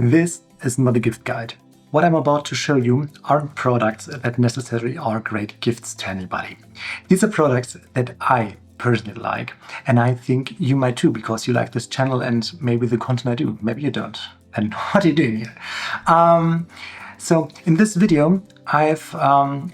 This is not a gift guide. What I'm about to show you aren't products that necessarily are great gifts to anybody. These are products that I personally like, and I think you might too, because you like this channel and maybe the content I do. Maybe you don't. And what are you doing here? So in this video, I've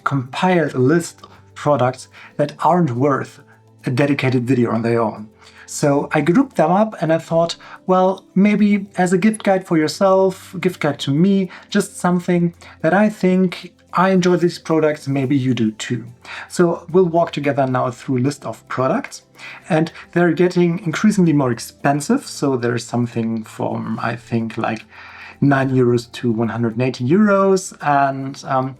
compiled a list of products that aren't worth a dedicated video on their own. So I grouped them up and I thought, well, maybe as a gift guide for yourself, gift guide to me, just something that I think I enjoy these products, maybe you do too. So we'll walk together now through a list of products, and they're getting increasingly more expensive. So there's something from, I think, like €9 to 180 euros. And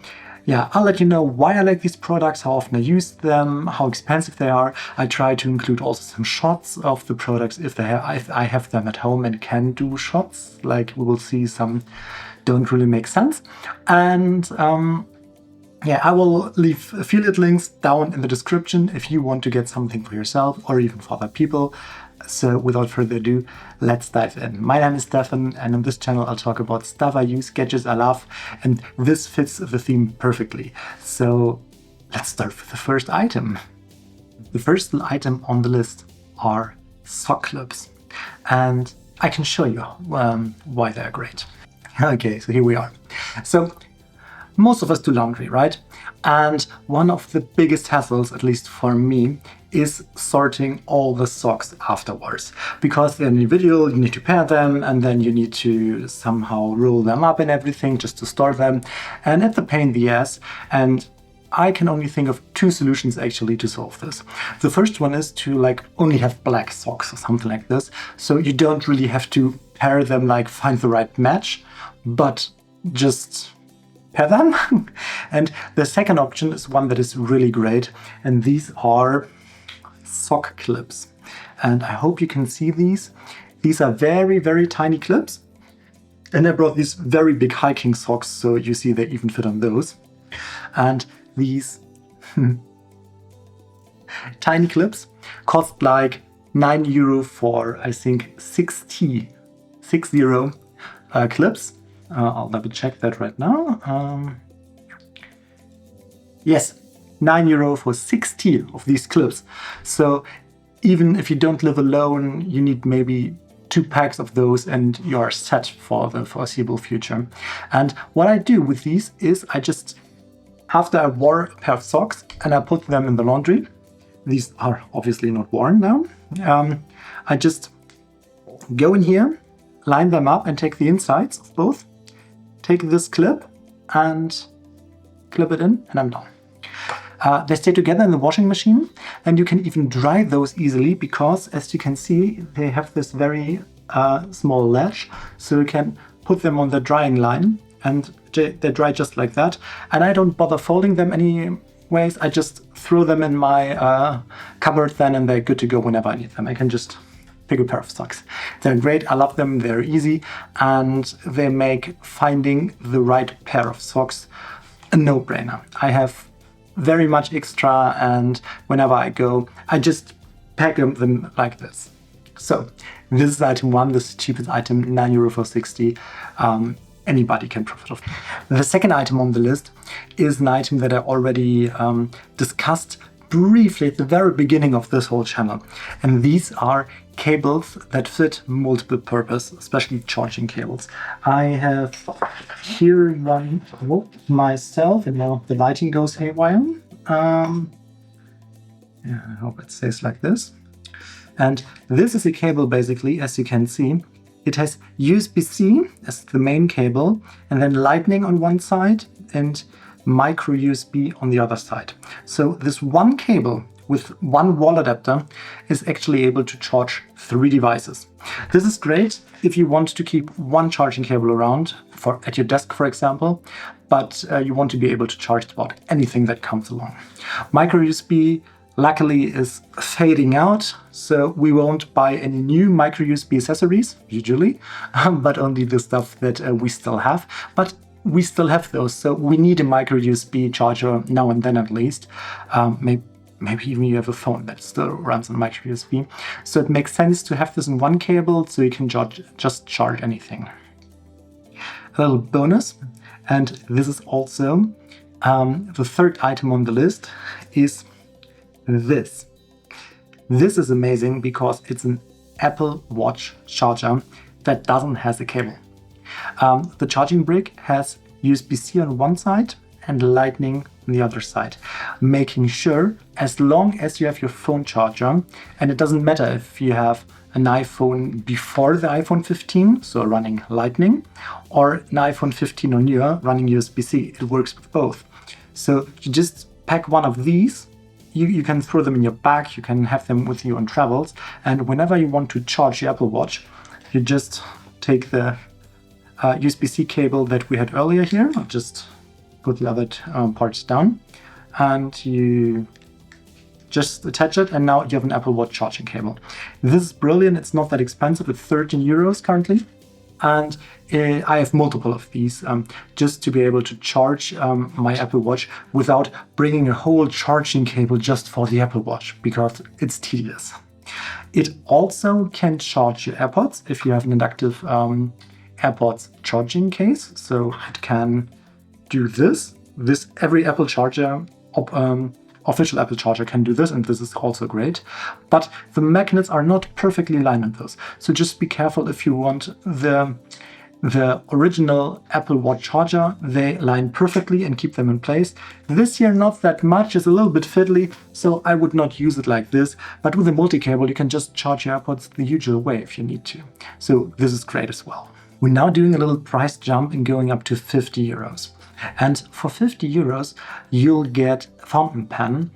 yeah, I'll let you know why I like these products, how often I use them, how expensive they are. I try to include also some shots of the products if I have them at home and can do shots. Like we will see, some don't really make sense. And yeah, I will leave affiliate links down in the description if you want to get something for yourself or even for other people. So without further ado, let's dive in. My name is Stefan, and on this channel I'll talk about stuff I use, gadgets I love, and this fits the theme perfectly. So let's start with the first item. The first item on the list are sock clips, and I can show you why they're great. Okay, so here we are. So most of us do laundry, right? And one of the biggest hassles, at least for me, is sorting all the socks afterwards. Because they're individual, you need to pair them, and then you need to somehow roll them up and everything just to store them. And it's a pain in the ass. And I can only think of two solutions actually to solve this. The first one is to only have black socks or something like this. So you don't really have to pair them, find the right match, but just pair them. And the second option is one that is really great, and these are sock clips. And I hope you can see these. These are very, very tiny clips. And I brought these very big hiking socks, so you see they even fit on those. And these tiny clips cost like €9 for, I think, 60 clips. I'll double check that right now. Yes, €9 for 60 of these clips. So even if you don't live alone, you need maybe 2 packs of those and you're set for the foreseeable future. And what I do with these is after I wore a pair of socks and I put them in the laundry, these are obviously not worn now, I just go in here, line them up and take the insides of both, take this clip and clip it in, and I'm done. They stay together in the washing machine, and you can even dry those easily because, as you can see, they have this very small latch, so you can put them on the drying line and they dry just like that. And I don't bother folding them anyways, I just throw them in my cupboard then, and they're good to go whenever I need them. I can just pick a pair of socks. They're great, I love them, they're easy, and they make finding the right pair of socks a no-brainer. I have very much extra, and whenever I go, I just pack them like this. So this is item one, this is the cheapest item, €9 for 60. Anybody can profit of. The second item on the list is an item that I already discussed briefly at the very beginning of this whole channel. And these are cables that fit multiple purpose, especially charging cables. I have here one myself, and now the lighting goes haywire. Yeah, I hope it stays like this. And this is a cable basically, as you can see. It has USB-C as the main cable, and then Lightning on one side and micro USB on the other side. So this one cable with one wall adapter is actually able to charge 3 devices. This is great if you want to keep one charging cable around at your desk, for example, but you want to be able to charge about anything that comes along. Micro USB luckily is fading out, so we won't buy any new micro USB accessories usually, but only the stuff that we still have. But we still have those, so we need a micro USB charger now and then at least. Maybe even you have a phone that still runs on micro USB. So it makes sense to have this in one cable so you can just charge anything. a little bonus, and this is also the third item on the list, is this. This is amazing because it's an Apple Watch charger that doesn't have a cable. The charging brick has USB-C on one side and Lightning on the other side, making sure as long as you have your phone charger, and it doesn't matter if you have an iPhone before the iPhone 15, so running Lightning, or an iPhone 15 or newer running USB-C, it works with both. So you just pack one of these, you can throw them in your bag, you can have them with you on travels, and whenever you want to charge your Apple Watch, you just take the USB-C cable that we had earlier here. I'll just put the other parts down, and you just attach it, and now you have an Apple Watch charging cable. This is brilliant. It's not that expensive. It's 13 euros currently. And I have multiple of these just to be able to charge my Apple Watch without bringing a whole charging cable just for the Apple Watch, because it's tedious. It also can charge your AirPods if you have an inductive AirPods charging case. So it can do this. Every Apple charger, official Apple charger can do this, and this is also great. But the magnets are not perfectly aligned on those. So just be careful if you want the original Apple Watch charger. They line perfectly and keep them in place. This here, not that much, is a little bit fiddly, so I would not use it like this. But with a multi-cable, you can just charge your AirPods the usual way if you need to. So this is great as well. We're now doing a little price jump and going up to 50 euros. And for 50 euros, you'll get a fountain pen,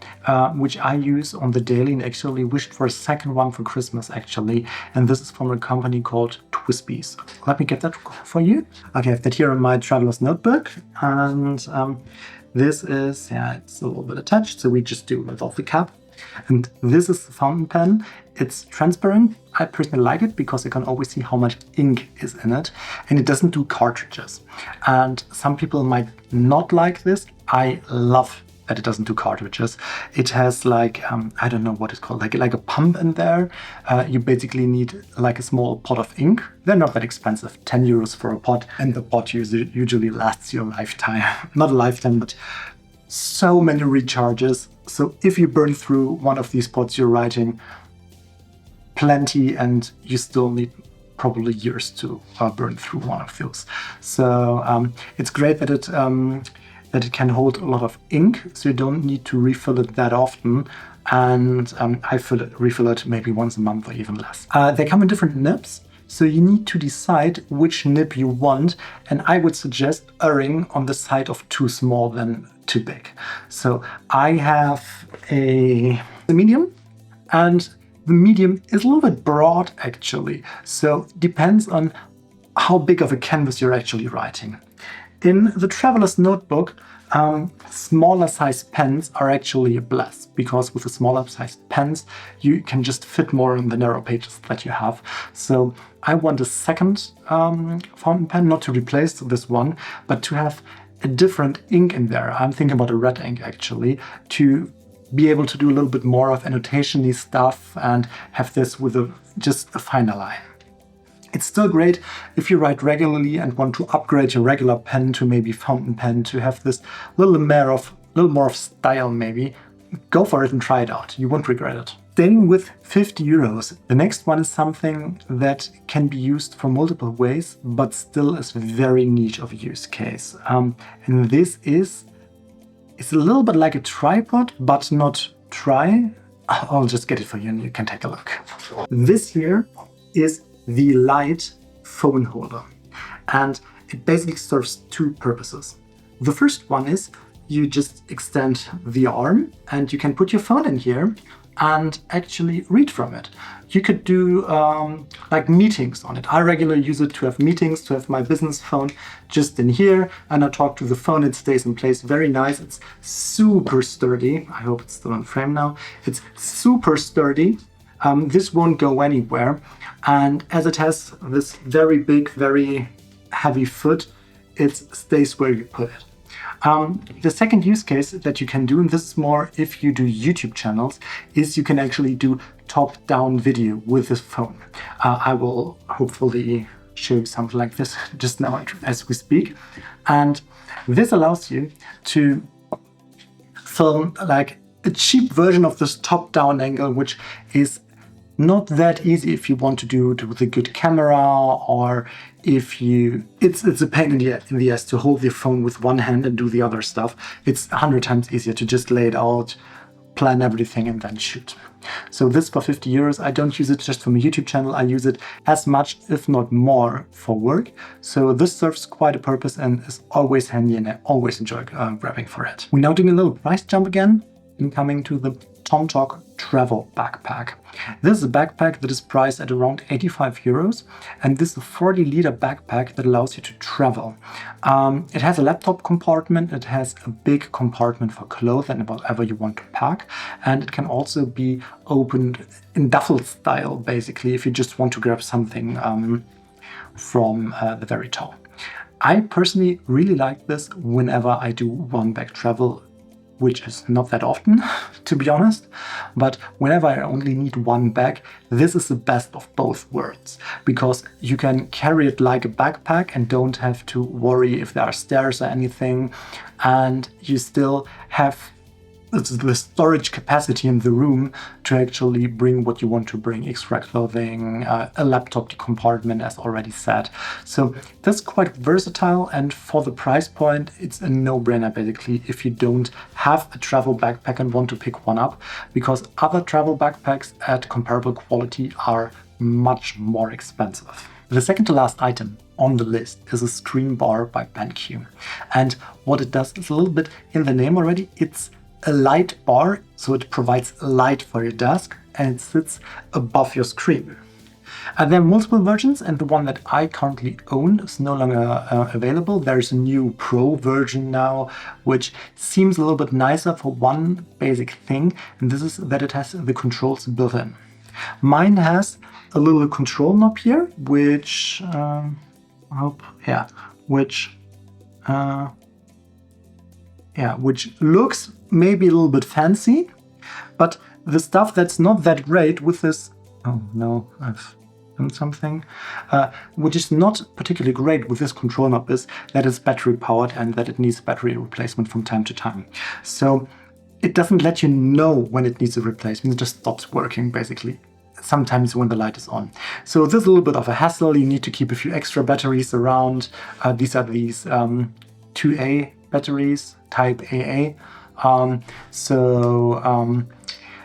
which I use on the daily, and actually wished for a second one for Christmas, actually. And this is from a company called TWSBI. Let me get that for you. Okay, I have that here in my traveler's notebook. And this is, it's a little bit attached, so we just do it off the cap. And this is the fountain pen. It's transparent. I personally like it because you can always see how much ink is in it, and it doesn't do cartridges. And some people might not like this. I love that it doesn't do cartridges. It has like, I don't know what it's called, like a pump in there. You basically need like a small pot of ink. They're not that expensive, 10 euros for a pot, and the pot usually lasts you a lifetime. Not a lifetime, but so many recharges. So if you burn through one of these pots, you're writing plenty, and you still need probably years to burn through one of those. So it's great that it can hold a lot of ink, so you don't need to refill it that often. And I refill it maybe once a month or even less. They come in different nibs, so you need to decide which nib you want, and I would suggest erring on the side of too small than too big. So I have a medium, and the medium is a little bit broad actually, so depends on how big of a canvas you're actually writing. In the traveler's notebook, smaller size pens are actually a bless, because with the smaller size pens, you can just fit more in the narrow pages that you have. So I want a second fountain pen, not to replace this one, but to have a different ink in there. I'm thinking about a red ink actually, to be able to do a little bit more of annotation-y stuff and have this with just a finer line. It's still great if you write regularly and want to upgrade your regular pen to maybe fountain pen, to have this little more of style maybe. Go for it and try it out. You won't regret it. Staying with 50 euros, the next one is something that can be used for multiple ways, but still is very niche of a use case. And this is, it's a little bit like a tripod, but not tri. I'll just get it for you and you can take a look. This here is the light phone holder, and it basically serves two purposes. The first one is you just extend the arm and you can put your phone in here and actually read from it. You could do like meetings on it. I regularly use it to have meetings, to have my business phone just in here, and I talk to the phone, it stays in place. Very nice. It's super sturdy. I hope it's still on frame now. It's super sturdy. This won't go anywhere. And as it has this very big, very heavy foot, it stays where you put it. The second use case that you can do, and this is more if you do YouTube channels, is you can actually do top-down video with this phone. I will hopefully show you something like this just now as we speak. And this allows you to film like a cheap version of this top-down angle, which is not that easy if you want to do it with a good camera, or if you it's a pain in the ass to hold your phone with one hand and do the other stuff. It's 100 times easier to just lay it out, plan everything, and then shoot. So this for 50 euros, I don't use it just for my YouTube channel, I use it as much, if not more, for work. So this serves quite a purpose and is always handy, and I always enjoy grabbing for it. We're now doing a little price jump again and coming to the Tomtoc travel backpack. This is a backpack that is priced at around 85 euros, and this is a 40-liter backpack that allows you to travel. It has a laptop compartment, it has a big compartment for clothes and whatever you want to pack, and it can also be opened in duffel style, basically, if you just want to grab something from the very top. I personally really like this whenever I do one-bag travel, which is not that often, to be honest. But whenever I only need one bag, this is the best of both worlds, because you can carry it like a backpack and don't have to worry if there are stairs or anything, and you still have the storage capacity in the room to actually bring what you want to bring, extra clothing, a laptop compartment, as already said. So that's quite versatile, and for the price point, it's a no-brainer basically if you don't have a travel backpack and want to pick one up, because other travel backpacks at comparable quality are much more expensive. The second to last item on the list is a screen bar by BenQ. And what it does is a little bit in the name already. It's a light bar, so it provides light for your desk and it sits above your screen. And there are multiple versions, and the one that I currently own is no longer available. There's a new Pro version now, which seems a little bit nicer for one basic thing, and this is that it has the controls built in. Mine has a little control knob here, which which looks maybe a little bit fancy, but the stuff that's not that great with this, oh no, I've done something, which is not particularly great with this control knob is that it's battery powered and that it needs battery replacement from time to time. So it doesn't let you know when it needs a replacement, it just stops working basically sometimes when the light is on. So this is a little bit of a hassle. You need to keep a few extra batteries around. These are these 2A batteries, type AA.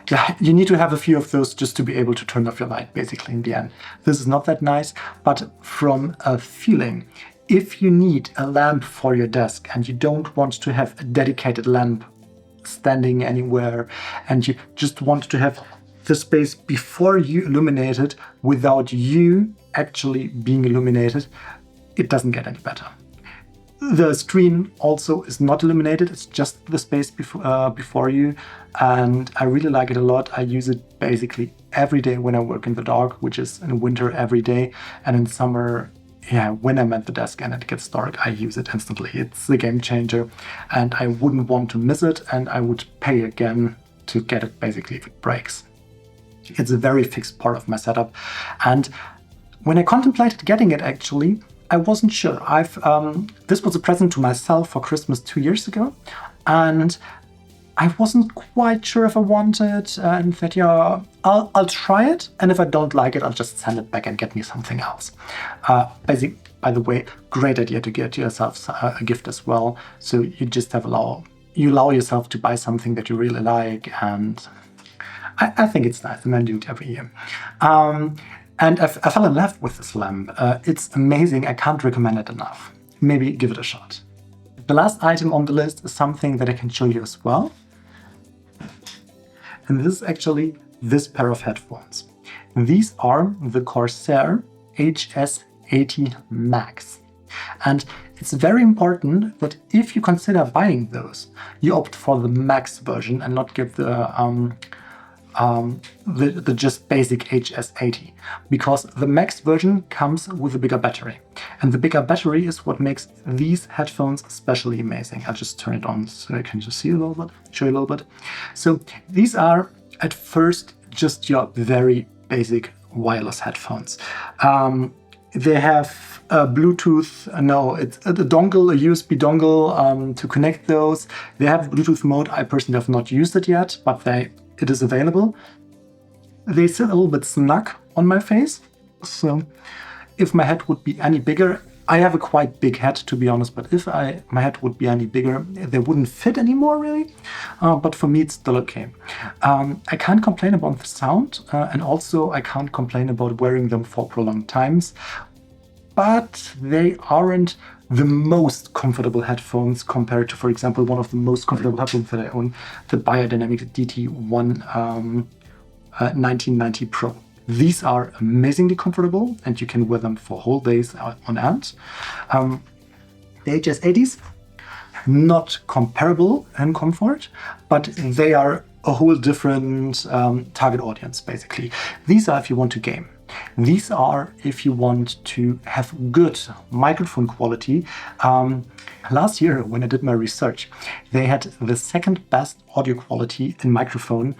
Yeah, you need to have a few of those just to be able to turn off your light, basically, in the end. This is not that nice, but from a feeling, if you need a lamp for your desk and you don't want to have a dedicated lamp standing anywhere, and you just want to have the space before you illuminate it without you actually being illuminated, it doesn't get any better. The screen also is not illuminated, it's just the space before you, and I really like it a lot. I use it basically every day when I work in the dark, which is in winter every day, and in summer, yeah, when I'm at the desk and it gets dark, I use it instantly. It's a game changer, and I wouldn't want to miss it, and I would pay again to get it basically if it breaks. It's a very fixed part of my setup, and when I contemplated getting it actually, I wasn't sure. This was a present to myself for Christmas 2 years ago, and I wasn't quite sure if I wanted it, and that yeah, I'll try it, and if I don't like it, I'll just send it back and get me something else. Basically, by the way, great idea to get yourself a gift as well. So you just allow yourself to buy something that you really like, and I think it's nice, and I do it every year. And I fell in love with this lamp. It's amazing, I can't recommend it enough. Maybe give it a shot. The last item on the list is something that I can show you as well. And this is actually this pair of headphones. These are the Corsair HS80 Max. And it's very important that if you consider buying those, you opt for the Max version and not get the just basic HS80, because the Max version comes with a bigger battery, and the bigger battery is what makes these headphones especially amazing. I'll just turn it on so I can just see a little bit, show you a little bit. So these are at first just your very basic wireless headphones. They have a Bluetooth, it's a dongle, a USB dongle to connect those. They have Bluetooth mode. I personally have not used it yet, but it is available. They sit a little bit snug on my face. So if my head would be any bigger, I have a quite big head to be honest, but if my head would be any bigger, they wouldn't fit anymore really. But for me, it's still okay. I can't complain about the sound, and also I can't complain about wearing them for prolonged times. But they aren't the most comfortable headphones compared to, for example, one of the most comfortable headphones that I own, the Biodynamic DT1 1990 Pro. These are amazingly comfortable and you can wear them for whole days on end. The HS80s, not comparable in comfort, but they are a whole different target audience basically. These are if you want to game. These are if you want to have good microphone quality. Last year, when I did my research, they had the second best audio quality in microphone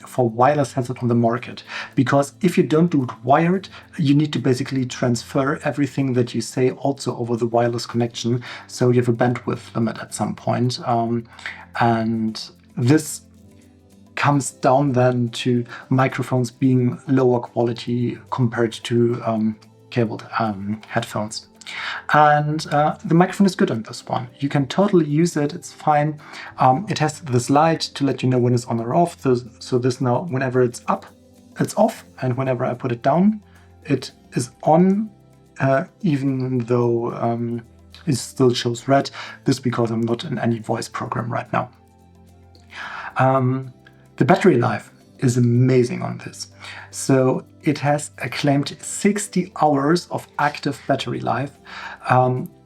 for wireless headset on the market. Because if you don't do it wired, you need to basically transfer everything that you say also over the wireless connection. So you have a bandwidth limit at some point. And this comes down then to microphones being lower quality compared to cabled headphones. And the microphone is good on this one. You can totally use it, it's fine. It has this light to let you know when it's on or off. So this now, whenever it's up, it's off. And whenever I put it down, it is on, even though it still shows red. This because I'm not in any voice program right now. The battery life is amazing on this. So it has a claimed 60 hours of active battery life,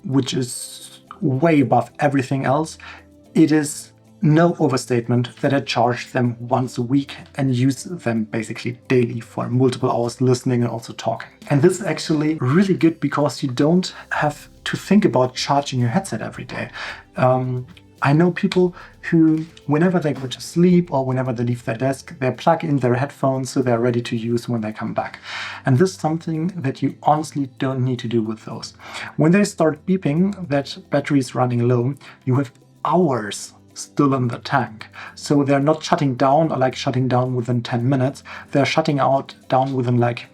which is way above everything else. It is no overstatement that I charge them once a week and use them basically daily for multiple hours listening and also talking. And this is actually really good because you don't have to think about charging your headset every day. I know people who, whenever they go to sleep or whenever they leave their desk, they plug in their headphones so they're ready to use when they come back. And this is something that you honestly don't need to do with those. When they start beeping that battery is running low, you have hours still in the tank. So they're not shutting down or like shutting down within 10 minutes. They're shutting down within like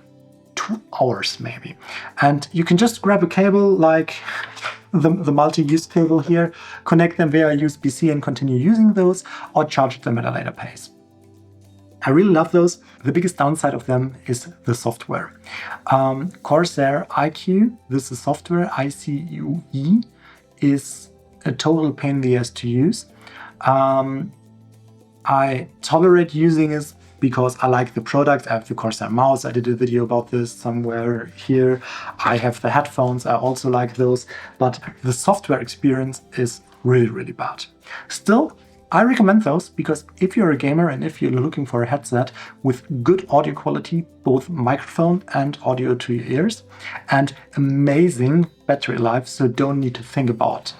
2 hours maybe. And you can just grab a cable like the multi-use cable here, connect them via USB-C and continue using those, or charge them at a later pace. I really love those. The biggest downside of them is the software. Corsair IQ, this is software, ICUE, is a total pain in the ass to use. I tolerate using it because I like the product. I have the Corsair mouse. I did a video about this somewhere here. I have the headphones. I also like those, but the software experience is really, really bad. Still, I recommend those because if you're a gamer and if you're looking for a headset with good audio quality, both microphone and audio to your ears, and amazing battery life, so don't need to think about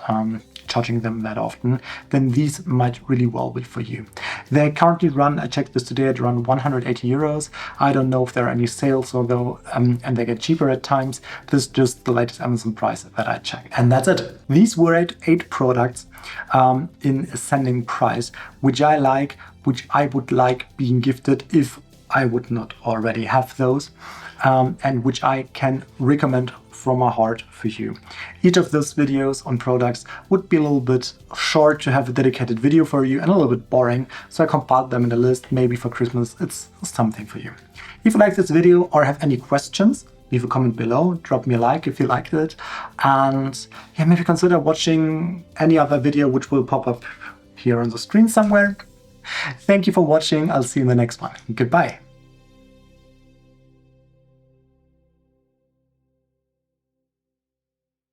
charging them that often, then these might really well be for you. They currently run, I checked this today, they run 180 euros. I don't know if there are any sales, although, and they get cheaper at times. This is just the latest Amazon price that I checked. And that's it. These were eight products in ascending price, which I like, which I would like being gifted if I would not already have those, and which I can recommend from my heart for you. Each of those videos on products would be a little bit short to have a dedicated video for you and a little bit boring, so I compiled them in a list. Maybe for Christmas it's something for you. If you like this video or have any questions, leave a comment below, drop me a like if you liked it, and yeah, maybe consider watching any other video which will pop up here on the screen somewhere. Thank you for watching. I'll see you in the next one. Goodbye.